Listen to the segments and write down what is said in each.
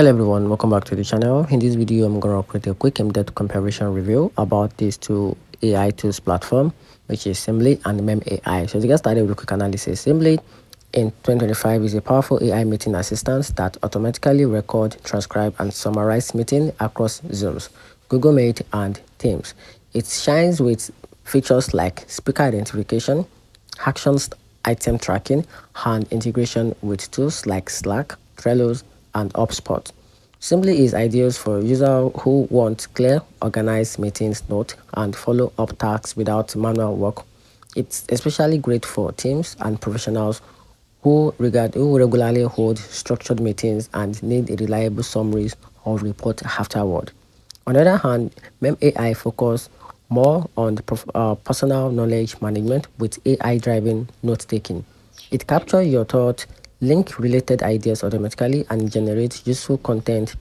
Hello everyone, welcome back to the channel. In this video, I'm going to create a quick in-depth comparison review about these two AI tools platform, which is Sembly and Mem AI. So to get started with a quick analysis, Sembly in 2025 is a powerful AI meeting assistant that automatically record, transcribe, and summarize meeting across Zooms, Google Meet, and Teams. It shines with features like speaker identification, actions item tracking, and integration with tools like Slack, Trello, and HubSpot. Sembly is ideal for users who want clear, organized meetings notes and follow up tasks without manual work. It's especially great for teams and professionals who regularly hold structured meetings and need reliable summaries or report afterward. On the other hand, Mem AI focus more on the personal knowledge management with AI-driven note-taking. It captures your thoughts, link related ideas automatically, and generates useful content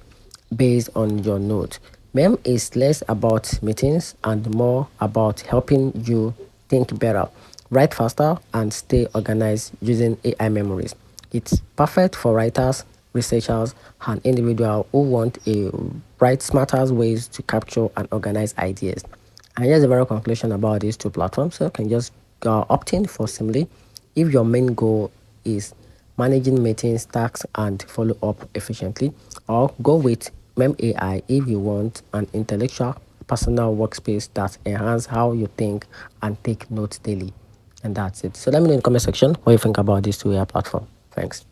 based on your notes. Mem is less about meetings and more about helping you think better, write faster, and stay organized using AI memories. It's perfect for writers, researchers, and individuals who want a write smarter ways to capture and organize ideas. And here's the very conclusion about these two platforms. So you can just opt in for Sembly if your main goal is managing meetings, tasks, and follow up efficiently, or go with Mem AI if you want an intellectual personal workspace that enhance how you think and take notes daily. And that's it. So let me know in the comment section what you think about these two AI platforms. Thanks.